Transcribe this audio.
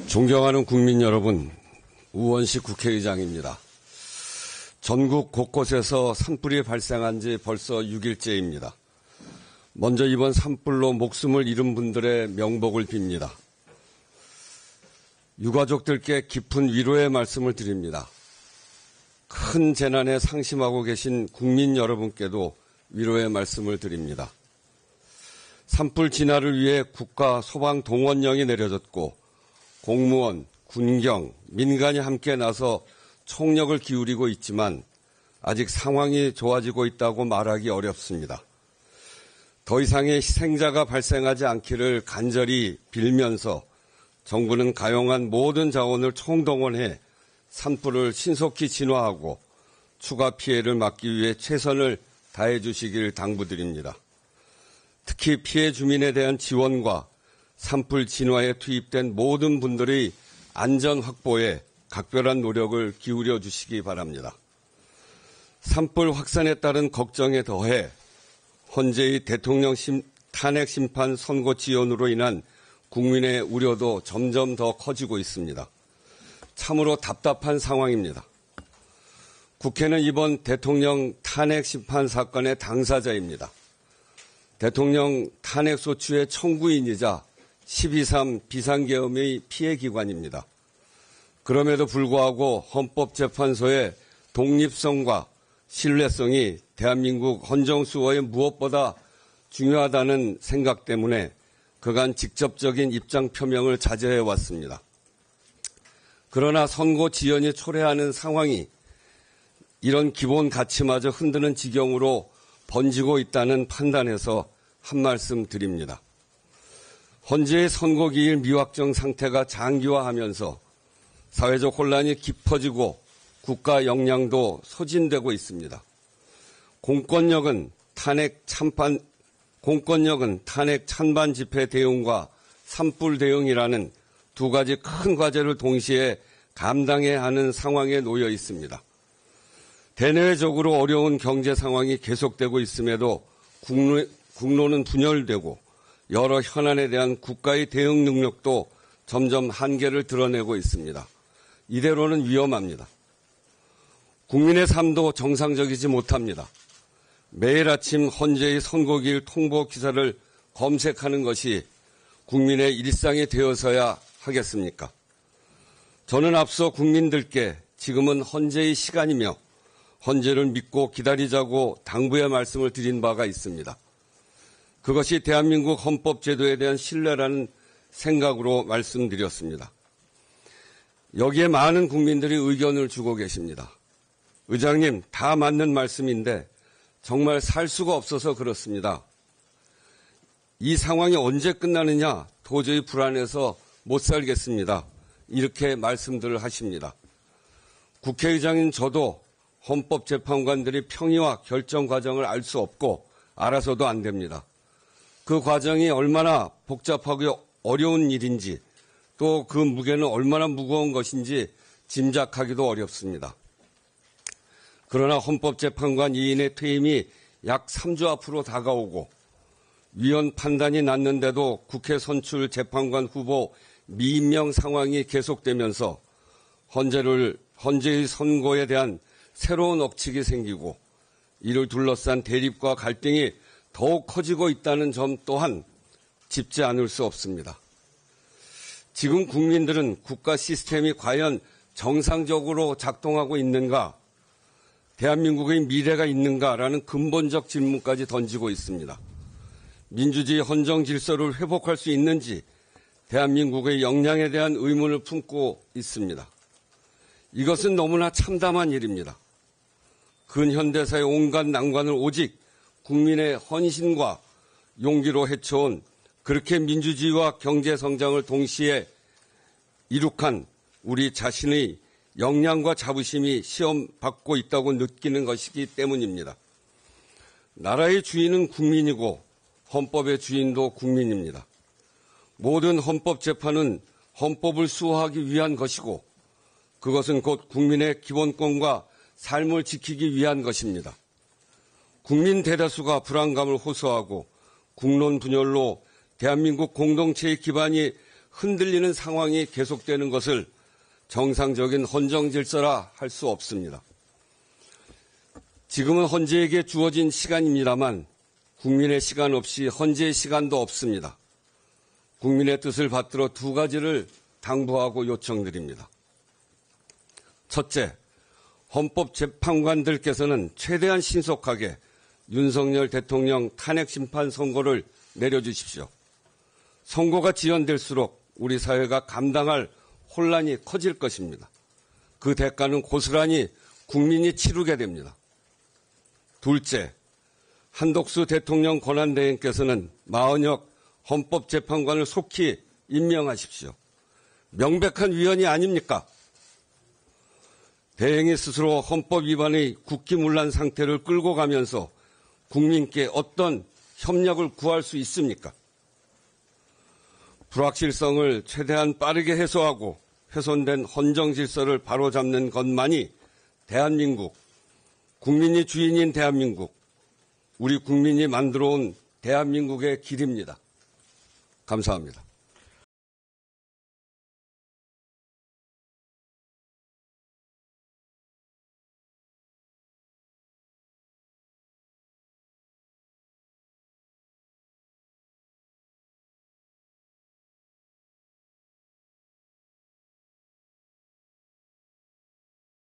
존경하는 국민 여러분, 우원식 국회의장입니다. 전국 곳곳에서 산불이 발생한 지 벌써 6일째입니다. 먼저 이번 산불로 목숨을 잃은 분들의 명복을 빕니다. 유가족들께 깊은 위로의 말씀을 드립니다. 큰 재난에 상심하고 계신 국민 여러분께도 위로의 말씀을 드립니다. 산불 진화를 위해 국가 소방 동원령이 내려졌고 공무원, 군경, 민간이 함께 나서 총력을 기울이고 있지만 아직 상황이 좋아지고 있다고 말하기 어렵습니다. 더 이상의 희생자가 발생하지 않기를 간절히 빌면서 정부는 가용한 모든 자원을 총동원해 산불을 신속히 진화하고 추가 피해를 막기 위해 최선을 다해 주시길 당부드립니다. 특히 피해 주민에 대한 지원과 산불 진화에 투입된 모든 분들의 안전 확보에 각별한 노력을 기울여 주시기 바랍니다. 산불 확산에 따른 걱정에 더해 헌재의 대통령 탄핵 심판 선고 지연으로 인한 국민의 우려도 점점 더 커지고 있습니다. 참으로 답답한 상황입니다. 국회는 이번 대통령 탄핵 심판 사건의 당사자입니다. 대통령 탄핵소추의 청구인이자 12.3 비상계엄의 피해기관입니다. 그럼에도 불구하고 헌법재판소의 독립성과 신뢰성이 대한민국 헌정수호에 무엇보다 중요하다는 생각 때문에 그간 직접적인 입장 표명을 자제해 왔습니다. 그러나 선고 지연이 초래하는 상황이 이런 기본 가치마저 흔드는 지경으로 번지고 있다는 판단에서 한 말씀 드립니다. 헌재의 선고기일 미확정 상태가 장기화하면서 사회적 혼란이 깊어지고 국가 역량도 소진되고 있습니다. 공권력은 탄핵 찬반 집회 대응과 산불 대응이라는 두 가지 큰 과제를 동시에 감당해야 하는 상황에 놓여 있습니다. 대내외적으로 어려운 경제 상황이 계속되고 있음에도 국론은 분열되고 여러 현안에 대한 국가의 대응 능력도 점점 한계를 드러내고 있습니다. 이대로는 위험합니다. 국민의 삶도 정상적이지 못합니다. 매일 아침 헌재의 선고기일 통보 기사를 검색하는 것이 국민의 일상이 되어서야 하겠습니까? 저는 앞서 국민들께 지금은 헌재의 시간이며 헌재를 믿고 기다리자고 당부의 말씀을 드린 바가 있습니다. 그것이 대한민국 헌법제도에 대한 신뢰라는 생각으로 말씀드렸습니다. 여기에 많은 국민들이 의견을 주고 계십니다. 의장님, 다 맞는 말씀인데 정말 살 수가 없어서 그렇습니다. 이 상황이 언제 끝나느냐 도저히 불안해서 못 살겠습니다. 이렇게 말씀들을 하십니다. 국회의장인 저도 헌법재판관들이 평의와 결정 과정을 알 수 없고 알아서도 안 됩니다. 그 과정이 얼마나 복잡하고 어려운 일인지 또 그 무게는 얼마나 무거운 것인지 짐작하기도 어렵습니다. 그러나 헌법재판관 2인의 퇴임이 약 3주 앞으로 다가오고 위헌 판단이 났는데도 국회 선출 재판관 후보 미임명 상황이 계속되면서 헌재의 선고에 대한 새로운 억측이 생기고 이를 둘러싼 대립과 갈등이 더욱 커지고 있다는 점 또한 짚지 않을 수 없습니다. 지금 국민들은 국가 시스템이 과연 정상적으로 작동하고 있는가, 대한민국의 미래가 있는가라는 근본적 질문까지 던지고 있습니다. 민주주의 헌정 질서를 회복할 수 있는지 대한민국의 역량에 대한 의문을 품고 있습니다. 이것은 너무나 참담한 일입니다. 근현대사의 온갖 난관을 오직 국민의 헌신과 용기로 헤쳐온 그렇게 민주주의와 경제성장을 동시에 이룩한 우리 자신의 역량과 자부심이 시험받고 있다고 느끼는 것이기 때문입니다. 나라의 주인은 국민이고 헌법의 주인도 국민입니다. 모든 헌법재판은 헌법을 수호하기 위한 것이고 그것은 곧 국민의 기본권과 삶을 지키기 위한 것입니다. 국민 대다수가 불안감을 호소하고 국론 분열로 대한민국 공동체의 기반이 흔들리는 상황이 계속되는 것을 정상적인 헌정 질서라 할 수 없습니다. 지금은 헌재에게 주어진 시간입니다만 국민의 시간 없이 헌재의 시간도 없습니다. 국민의 뜻을 받들어 두 가지를 당부하고 요청드립니다. 첫째, 헌법재판관들께서는 최대한 신속하게 윤석열 대통령 탄핵심판 선고를 내려주십시오. 선고가 지연될수록 우리 사회가 감당할 혼란이 커질 것입니다. 그 대가는 고스란히 국민이 치르게 됩니다. 둘째, 한덕수 대통령 권한대행께서는 마은혁 헌법재판관을 속히 임명하십시오. 명백한 위헌이 아닙니까? 대행이 스스로 헌법 위반의 국기문란 상태를 끌고 가면서 국민께 어떤 협력을 구할 수 있습니까? 불확실성을 최대한 빠르게 해소하고 훼손된 헌정 질서를 바로잡는 것만이 대한민국, 국민이 주인인 대한민국, 우리 국민이 만들어온 대한민국의 길입니다. 감사합니다.